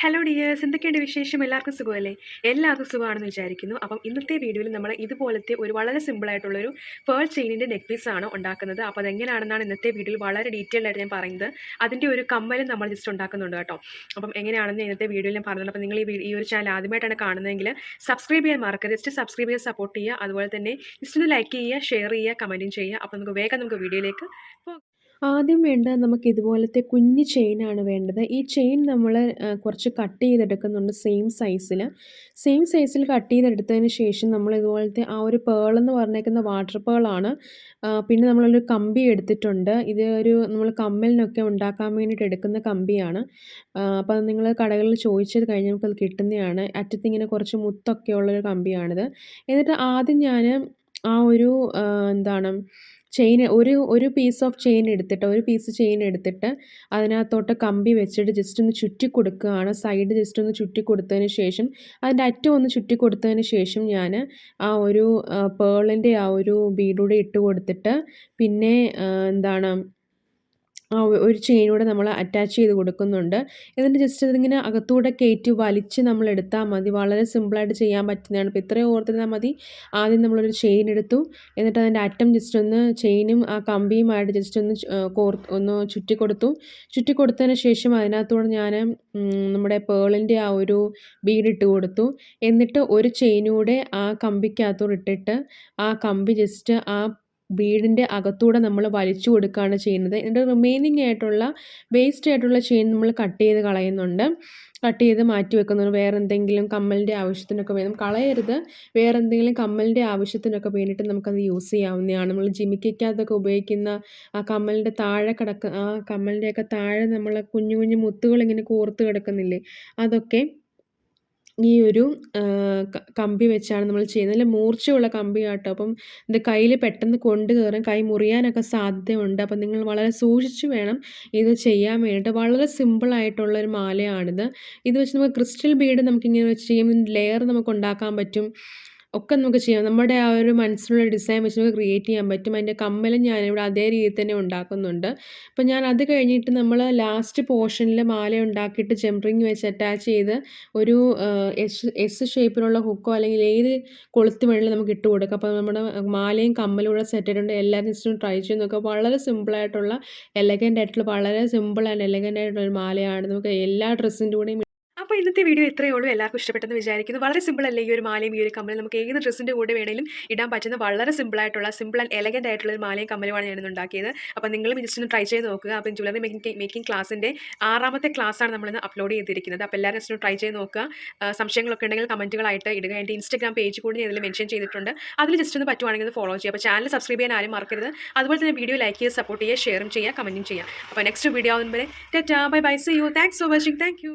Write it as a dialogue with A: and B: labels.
A: Hello dears, എന്തൊക്കെയുണ്ട് വിശേഷം? എല്ലാവർക്കും സുഖമല്ലേ? എല്ലാവർക്കും സുഖമാണെന്ന് വിചാരിക്കുന്നു. അപ്പം ഇന്നത്തെ വീഡിയോയിൽ നമ്മൾ ഇതുപോലത്തെ ഒരു വളരെ സിമ്പിളായിട്ടുള്ളൊരു പേൾ ചെയിനിൻ്റെ നെക്ക് പീസാണ് ഉണ്ടാക്കുന്നത്. അപ്പോൾ അതെങ്ങനെയാണെന്നാണ് ഇന്നത്തെ വീഡിയോയിൽ വളരെ ഡീറ്റെയിൽഡ് ആയിട്ട് ഞാൻ പറയുന്നത്. അതിൻ്റെ ഒരു കമ്മലും നമ്മൾ ജസ്റ്റ് ഉണ്ടാക്കുന്നുണ്ട് കേട്ടോ. അപ്പം എങ്ങനെയാണെന്ന് ഇന്നത്തെ വീഡിയോയിൽ ഞാൻ പറഞ്ഞത്. അപ്പോൾ നിങ്ങൾ ഈ ഒരു ചാനൽ ആദ്യമായിട്ടാണ് കാണുന്നതെങ്കിൽ സബ്സ്ക്രൈബ് ചെയ്യാൻ മറക്കരുത്. ജസ്റ്റ് സബ്സ്ക്രൈബ് ചെയ്യാൻ സപ്പോർട്ട് ചെയ്യുക. അതുപോലെ തന്നെ ജസ്റ്റ് ഒന്ന് ലൈക്ക് ചെയ്യുക, ഷെയർ ചെയ്യുക, കമൻറ്റും ചെയ്യുക. അപ്പോൾ നമുക്ക് വീഡിയോയിലേക്ക് പോകാം. ആദ്യം വേണ്ടത് നമുക്ക് ഇതുപോലത്തെ കുഞ്ഞ് ചെയിനാണ് വേണ്ടത്. ഈ ചെയിൻ നമ്മൾ കുറച്ച് കട്ട് ചെയ്തെടുക്കുന്നുണ്ട് സെയിം സൈസിൽ കട്ട് ചെയ്തെടുത്തതിന് ശേഷം നമ്മൾ ഇതുപോലത്തെ ആ ഒരു പേൾ എന്ന് പറഞ്ഞേക്കുന്ന വാട്ടർ പേളാണ്. പിന്നെ നമ്മളൊരു കമ്പി എടുത്തിട്ടുണ്ട്. ഇത് നമ്മൾ കമ്മലിനൊക്കെ ഉണ്ടാക്കാൻ വേണ്ടിയിട്ട് എടുക്കുന്ന കമ്പിയാണ്. അപ്പോൾ നിങ്ങൾ കടകളിൽ ചോദിച്ചത് കഴിഞ്ഞ് നമുക്കത് കിട്ടുന്നതാണ്. അറ്റത്തിങ്ങനെ കുറച്ച് മുത്തൊക്കെ ഉള്ളൊരു കമ്പിയാണിത്. എന്നിട്ട് ആദ്യം ഞാൻ ആ ഒരു എന്താണ് ചെയിൻ ഒരു പീസ് ഓഫ് ചെയിൻ എടുത്തിട്ട് ഒരു പീസ് ചെയിൻ എടുത്തിട്ട് അതിനകത്തോട്ട് കമ്പി വെച്ചിട്ട് ജസ്റ്റ് ഒന്ന് ചുറ്റി കൊടുക്കുകയാണ്. സൈഡ് ജസ്റ്റ് ഒന്ന് ചുറ്റി കൊടുത്തതിന് ശേഷം അതിൻ്റെ അറ്റം ഒന്ന് ചുറ്റി കൊടുത്തതിന് ശേഷം ഞാൻ ആ ഒരു പേളിൻ്റെ ആ ഒരു ബീഡൂടെ ഇട്ട് കൊടുത്തിട്ട് പിന്നെ എന്താണ് ഒരു ചെയിനൂടെ നമ്മൾ അറ്റാച്ച് ചെയ്ത് കൊടുക്കുന്നുണ്ട്. എന്നിട്ട് ജസ്റ്റ് ഇതിങ്ങനെ അകത്തൂടെ കയറ്റി വലിച്ച് നമ്മൾ എടുത്താൽ മതി. വളരെ സിമ്പിളായിട്ട് ചെയ്യാൻ പറ്റുന്നതാണ്. ഇപ്പോൾ ഇത്രയും ഓർത്തിരുന്നാൽ മതി. ആദ്യം നമ്മളൊരു ചെയിൻ എടുത്തു. എന്നിട്ട് അതിൻ്റെ അറ്റം ജസ്റ്റ് ഒന്ന് ചെയിനും ആ കമ്പിയുമായിട്ട് ജസ്റ്റ് ഒന്ന് ചുറ്റി കൊടുത്തു. ചുറ്റി കൊടുത്തതിന് ശേഷം അതിനകത്തൂടെ ഞാൻ നമ്മുടെ പേളിൻ്റെ ആ ഒരു ബീഡ് ഇട്ട് കൊടുത്തു. എന്നിട്ട് ഒരു ചെയിനൂടെ ആ കമ്പിക്കകത്തൂടെ ഇട്ടിട്ട് ആ കമ്പി ജസ്റ്റ് ആ ബീഡിൻ്റെ അകത്തൂടെ നമ്മൾ വലിച്ചു കൊടുക്കുകയാണ് ചെയ്യുന്നത്. എന്നിട്ട് റിമൈനിങ് ആയിട്ടുള്ള വേസ്റ്റ് ആയിട്ടുള്ള ചെയിൻ നമ്മൾ കട്ട് ചെയ്ത് കളയുന്നുണ്ട്. കട്ട് ചെയ്ത് മാറ്റി വെക്കുന്നുണ്ട്. വേറെ എന്തെങ്കിലും കമ്മലിൻ്റെ ആവശ്യത്തിനൊക്കെ വേണം കളയരുത്. വേറെ എന്തെങ്കിലും കമ്മലിൻ്റെ ആവശ്യത്തിനൊക്കെ വേണ്ടിയിട്ട് നമുക്കത് യൂസ് ചെയ്യാവുന്നതാണ്. നമ്മൾ ജിമിക്കകത്തൊക്കെ ഉപയോഗിക്കുന്ന ആ കമ്മലിൻ്റെ താഴെ ആ കമ്മലിൻ്റെയൊക്കെ താഴെ നമ്മൾ കുഞ്ഞു കുഞ്ഞു മുത്തുകൾ ഇങ്ങനെ കോർത്ത് കിടക്കുന്നില്ലേ, അതൊക്കെ ഈ ഒരു കമ്പി വെച്ചാണ് നമ്മൾ ചെയ്യുന്നത്. നല്ല മൂർച്ചയുള്ള കമ്പിയാട്ടോ. അപ്പം ഇത് കയ്യിൽ പെട്ടെന്ന് കൊണ്ട് കയറും, കൈ മുറിയാനൊക്കെ സാധ്യതയുണ്ട്. അപ്പം നിങ്ങൾ വളരെ സൂക്ഷിച്ച് വേണം ഇത് ചെയ്യാൻ വേണ്ടിയിട്ട്. വളരെ സിമ്പിളായിട്ടുള്ളൊരു മാലയാണിത്. ഇത് വെച്ച് നമുക്ക് ക്രിസ്റ്റൽ ബീഡ് നമുക്കിങ്ങനെ വെച്ച് ചെയ്യുമ്പോൾ ലെയർ നമുക്ക് ഉണ്ടാക്കാൻ പറ്റും. ഒക്കെ നമുക്ക് ചെയ്യാം. നമ്മുടെ ആ ഒരു മനസ്സിലുള്ള ഡിസൈൻ വെച്ച് നമുക്ക് ക്രിയേറ്റ് ചെയ്യാൻ പറ്റും. അതിൻ്റെ കമ്മലും ഞാനിവിടെ അതേ രീതിയിൽ തന്നെ ഉണ്ടാക്കുന്നുണ്ട്. അപ്പോൾ ഞാൻ അത് കഴിഞ്ഞിട്ട് നമ്മൾ ലാസ്റ്റ് പോർഷനിൽ മാല ഉണ്ടാക്കിയിട്ട് ജംറിങ് വെച്ച് അറ്റാച്ച് ചെയ്ത് ഒരു എസ് ഷേപ്പിലുള്ള ഹുക്കോ അല്ലെങ്കിൽ ഏത് കൊളുത്ത് വേണമെങ്കിലും നമുക്ക് ഇട്ട് കൊടുക്കാം. അപ്പോൾ നമ്മുടെ മാലയും കമ്മലും കൂടെ സെറ്റ് ആയിട്ടുണ്ട്. എല്ലാവരും ജസ്റ്റ് ട്രൈ ചെയ്ത് നോക്കുക. വളരെ സിമ്പിളായിട്ടുള്ള എലഗൻ്റ് ആയിട്ടുള്ള വളരെ സിമ്പിൾ ആൻഡ് എലഗൻ്റ് ആയിട്ടുള്ള ഒരു മാലയാണ്. നമുക്ക് എല്ലാ ഡ്രസ്സിൻ്റെ കൂടെയും. അപ്പോൾ ഇന്നത്തെ വീഡിയോ ഇത്രയേ ഉള്ളൂ. എല്ലാവർക്കും ഇഷ്ടപ്പെട്ടെന്ന് വിചാരിക്കുന്നു. വളരെ സിമ്പിൾ അല്ലേ ഈ ഒരു മാലയും ഈ ഒരു കമ്മലും? നമുക്ക് ഏത് ഡ്രസ്സിൻ്റെ കൂടെ വേണമെങ്കിലും ഇടാൻ പറ്റുന്ന വളരെ സിമ്പിൾ ആൻഡ് എലഗൻ്റ് ആയിട്ടുള്ള ഒരു മാലയും കമ്മലുമാണ് ഞാനിന്ന് ഉണ്ടാക്കിയത്. അപ്പോൾ നിങ്ങളും ജസ്റ്റ് ഒന്ന് ട്രൈ ചെയ്ത് നോക്കുക. അപ്പം ജ്വല്ലറി മേക്കിംഗ് ക്ലാസ്സിൻ്റെ 6ാമത്തെ ക്ലാസ്സാണ് നമ്മളിന്ന് അപ്ലോഡ് ചെയ്തിരിക്കുന്നത്. അപ്പോൾ എല്ലാവരും ജസ്റ്റ് ട്രൈ ചെയ്ത് നോക്കുക. സംശയങ്ങളൊക്കെ ഉണ്ടെങ്കിൽ കമൻറ്റുകളായിട്ട് ഇടുക. എൻ്റെ ഇൻസ്റ്റാഗ്രാം പേജ് കൂടി ഞാൻ ഇതിൽ മെൻഷൻ ചെയ്തിട്ടുണ്ട്. അതിൽ ജസ്റ്റ് ഒന്ന് പറ്റുവാണെങ്കിൽ ഒന്ന് ഫോളോ ചെയ്യുക. അപ്പോൾ ചാനൽ സബ്സ്ക്രൈബ് ചെയ്യാൻ ആരും മറക്കരുത്. അതുപോലെ തന്നെ വീഡിയോ ലൈക്ക് ചെയ്യുക, സപ്പോർട്ട് ചെയ്യുക, ഷെയറും ചെയ്യുക, കമൻറ്റും ചെയ്യുക. അപ്പോൾ നെക്സ്റ്റ് വീഡിയോ ആവുന്നവരെ ta-ta, bye bye, see you, thanks for watching, thank U.